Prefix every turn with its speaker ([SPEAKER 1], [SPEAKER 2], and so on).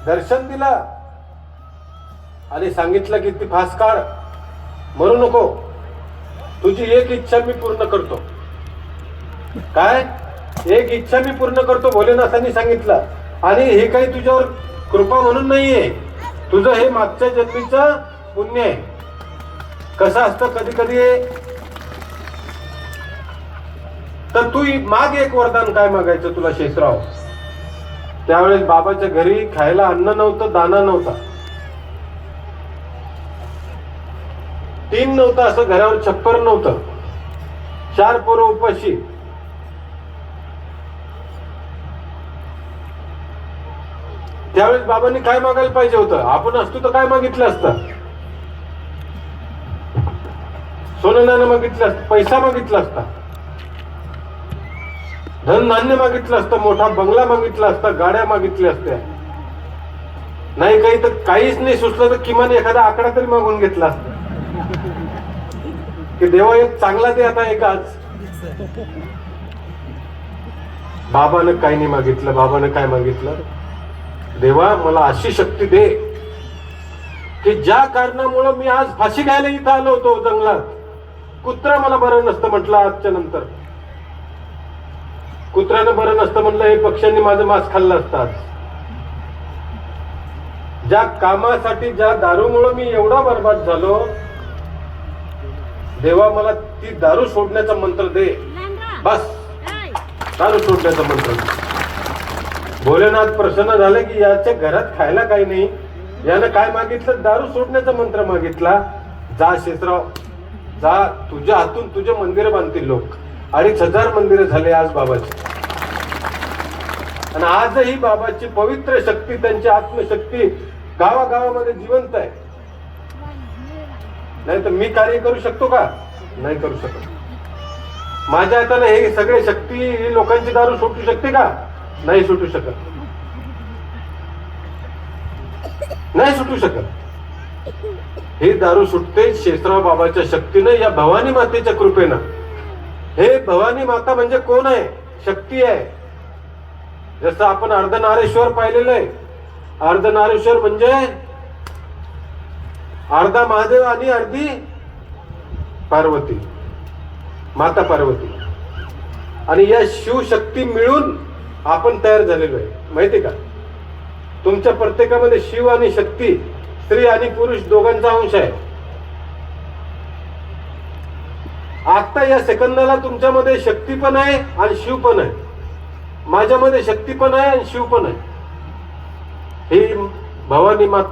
[SPEAKER 1] दर्शन दिलं आणि सांगितलं की ती फास काढ, मरू नको, तुझी एक इच्छा मी पूर्ण करतो. काय? एक इच्छा मी पूर्ण करतो भोलेनाथांनी सांगितलं. आणि हे काही तुझ्यावर कृपा म्हणून नाहीये, तुझं हे मागच्या जन्मीचं पुण्य आहे. कसं असतं कधी कधी, तर तू माग एक वरदान. काय मागायचं तुला शेषराव? त्यावेळेस बाबाच्या घरी खायला अन्न नव्हतं, दाना नव्हता, 3 नव्हतं, असं घरावर छप्पर नव्हतं, 4 पोरं उपाशी. त्यावेळेस बाबांनी काय मागायला पाहिजे होतं? आपण असतो तर काय मागितलं असतं? सोनं नाणं मागितलं असतं, पैसा मागितला असता, धन धान्य मागितलं असतं, मोठा बंगला मागितला असता, गाड्या मागितल्या असत्या. नाही काही तर काहीच नाही सुचलं तर किमान एखादा आकडा तरी मागून घेतला असता की देवा एक चांगला दे आता एक आज. बाबानं काही नाही मागितलं. बाबानं काय मागितलं? देवा मला अशी शक्ती दे की ज्या कारणामुळे मी आज फाशी घ्यायला इथं आलो होतो जंगलात, कुत्रा मला बरं नसतं म्हटलं, आजच्या नंतर कुत्र्यानं बरं नसतं म्हटलं, हे पक्ष्यांनी माझं मांस खाल्लं असतं. ज्या कामासाठी, ज्या दारूमुळे मी एवढा बर्बाद झालो, देवा मला ती दारू सोडण्याचा मंत्र दे. बस दारू सोडण्याचा मंत्र. भोलेनाथ प्रसन्न झाले की याच्या घरात खायला काही नाही, यानं काय मागितलं? दारू सोडण्याचा मंत्र मागितला. जा शेषराव जा, तुझ्या हातून तुझे मंदिर बांधतील लोक. 2500 मंदिरं झाले आज बाबाची. आणि आजही बाबाची पवित्र शक्ती, त्यांची आत्मशक्ती गावागावामध्ये जिवंत आहे. नाही तर मी कार्य करू शकतो का? नाही करू शकत. माझ्या हाताने हे सगळे शक्ती लोकांची दारू सुटू शकते का? नाही सुटू शकत, नाही सुटू शकत. हे दारू सुटते शेषराव बाबाच्या शक्तीनं, या भवानी मातेच्या कृपेनं. हे भवानी माता म्हणजे कोण आहे? शक्ती आहे. जसं आपण अर्धनारेश्वर पाहिलेलं आहे. अर्धनारेश्वर म्हणजे अर्धा महादेव आणि अर्धी पार्वती, माता पार्वती. आणि या शिवशक्ती मिळून आपण तयार झालेलो आहे. माहिती का? तुमच्या प्रत्येकामध्ये शिव आणि शक्ती, स्त्री आणि पुरुष दोघांचा अंश आहे. आता या सेकंदाला तुमच्यामध्ये शक्ती पण आहे आणि शिव पण आहे. माझ्यामध्ये शक्ती पण आहे आणि शिव पण आहे. ही भवानी माता